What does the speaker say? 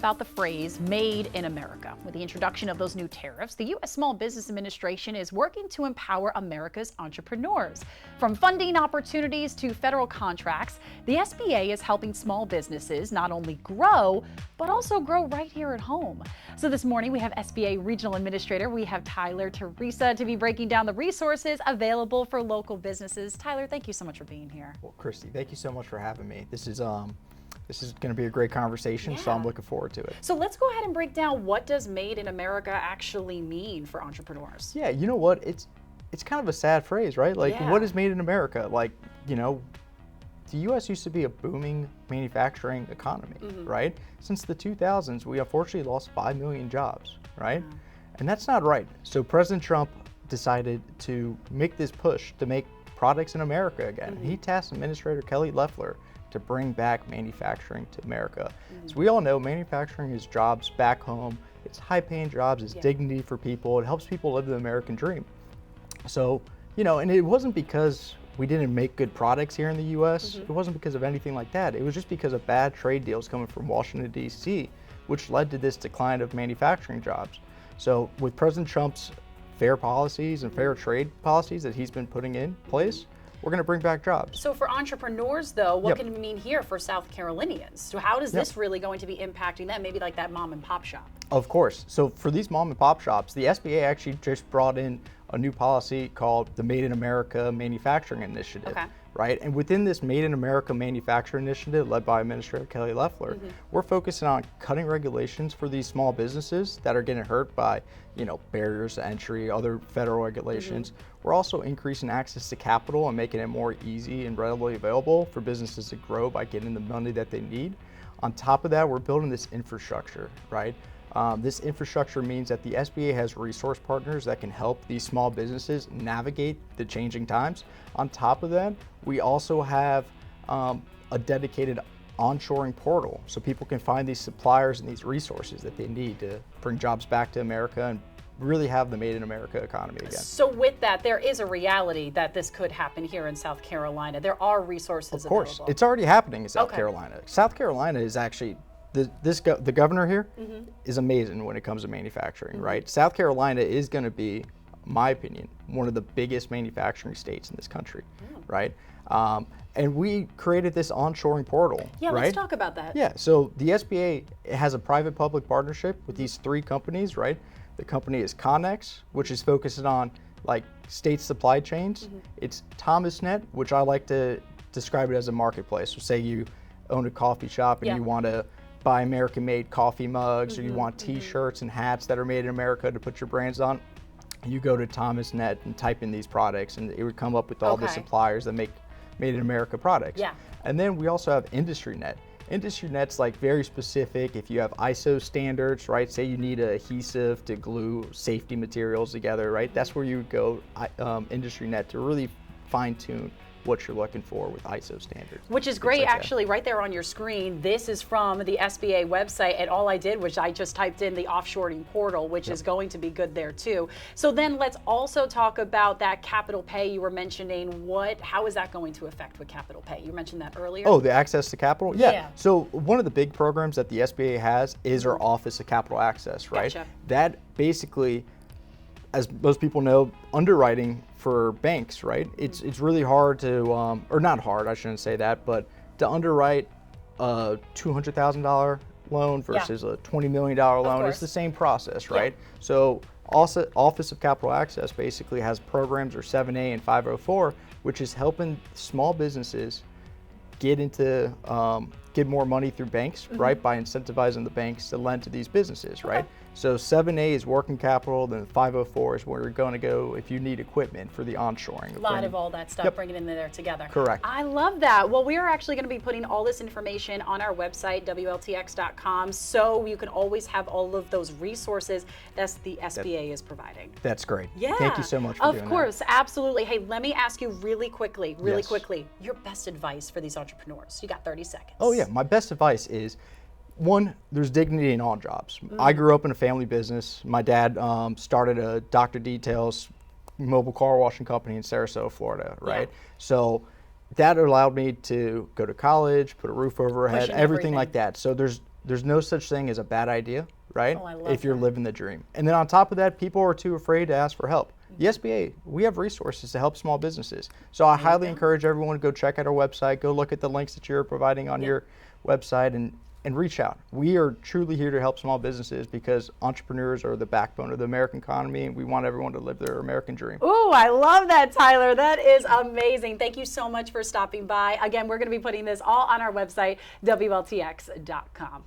About the phrase "Made in America." With the introduction of those new tariffs, the U.S. Small Business Administration is working to empower America's entrepreneurs. From funding opportunities to federal contracts, the SBA is helping small businesses not only grow, but also grow right here at home. So this morning we have SBA Regional Administrator, we have Teresa to be breaking down the resources available for local businesses. Tyler, thank you so much for being here. Well, Christy, thank you so much for having me. This is going to be a great conversation, so I'm looking forward to it. So let's go ahead and break down, what does Made in America actually mean for entrepreneurs? Yeah, you know what? It's kind of a sad phrase, right? Like, what is Made in America? Like, you know, the U.S. used to be a booming manufacturing economy, right? Since the 2000s, we unfortunately lost 5 million jobs, right? And that's not right. So President Trump decided to make this push to make products in America again. He tasked Administrator Kelly Loeffler to bring back manufacturing to America. So we all know manufacturing is jobs back home. It's high-paying jobs, it's dignity for people. It helps people live the American dream. So, you know, and it wasn't because we didn't make good products here in the U.S. It wasn't because of anything like that. It was just because of bad trade deals coming from Washington, D.C., which led to this decline of manufacturing jobs. So with President Trump's fair policies and fair trade policies that he's been putting in place, we're going to bring back jobs. So for entrepreneurs, though, what can it mean here for South Carolinians? So how does this really going to be impacting them, maybe like that mom and pop shop? Of course. So for these mom and pop shops, the SBA actually just brought in a new policy called the Made in America Manufacturing Initiative, right? And within this Made in America Manufacturing Initiative, led by Administrator Kelly Loeffler, we're focusing on cutting regulations for these small businesses that are getting hurt by, you know, barriers to entry, other federal regulations. We're also increasing access to capital and making it more easy and readily available for businesses to grow by getting the money that they need. On top of that, we're building this infrastructure, right? This infrastructure means that the SBA has resource partners that can help these small businesses navigate the changing times. On top of that, we also have a dedicated onshoring portal, so people can find these suppliers and these resources that they need to bring jobs back to America and really have the Made in America economy again. So with that, there is a reality that this could happen here in South Carolina. There are resources available. Of course, it's already happening in South Carolina. South Carolina is actually, the governor here is amazing when it comes to manufacturing, right? South Carolina is going to be, in my opinion, one of the biggest manufacturing states in this country, right? And we created this onshoring portal, right? Let's talk about that. Yeah, so the SBA has a private-public partnership with these 3 companies, right? The company is Connex, which is focusing on like state supply chains. It's ThomasNet, which I like to describe it as a marketplace. So say you own a coffee shop and you want to buy American-made coffee mugs, or you want T-shirts and hats that are made in America to put your brands on. You go to ThomasNet and type in these products, and it would come up with all the suppliers that make Made in America products. And then we also have IndustryNet. IndustryNet's like very specific. If you have ISO standards, right? Say you need an adhesive to glue safety materials together, right? That's where you would go, IndustryNet, to really fine tune what you're looking for with ISO standards. Which is great, actually, right there on your screen. This is from the SBA website, and all I did was I just typed in the offshoring portal, which is going to be good there too. So then let's also talk about that capital pay you were mentioning. How is that going to affect with capital pay? You mentioned that earlier. Oh, the access to capital? Yeah. So one of the big programs that the SBA has is our Office of Capital Access, right? That basically, as most people know, underwriting for banks, right? It's really hard to, or not hard, I shouldn't say that, but to underwrite a $200,000 loan versus a $20 million loan, it's the same process, right? So also, Office of Capital Access basically has programs, or 7A and 504, which is helping small businesses get more money through banks, right? By incentivizing the banks to lend to these businesses, right? So 7A is working capital, then 504 is where you're going to go if you need equipment for the onshoring. A lot of all that stuff, bringing it in there together. Correct. I love that. Well, we are actually going to be putting all this information on our website, WLTX.com, so you can always have all of those resources that the SBA is providing. That's great. Yeah. Thank you so much for doing that. Of course, absolutely. Hey, let me ask you really quickly, your best advice for these entrepreneurs. You got 30 seconds. Oh yeah, my best advice is, one, there's dignity in all jobs. I grew up in a family business. My dad started a Dr. Details mobile car washing company in Sarasota, Florida, right? So that allowed me to go to college, put a roof over our head, everything like that. So there's there's no such thing as a bad idea, right? Oh, I love if you're that. living the dream. And then on top of that, people are too afraid to ask for help. The SBA, we have resources to help small businesses. So I highly encourage everyone to go check out our website, go look at the links that you're providing on your website, and reach out. We are truly here to help small businesses because entrepreneurs are the backbone of the American economy, and we want everyone to live their American dream. Ooh, I love that, Tyler. That is amazing. Thank you so much for stopping by. Again, we're going to be putting this all on our website, WLTX.com.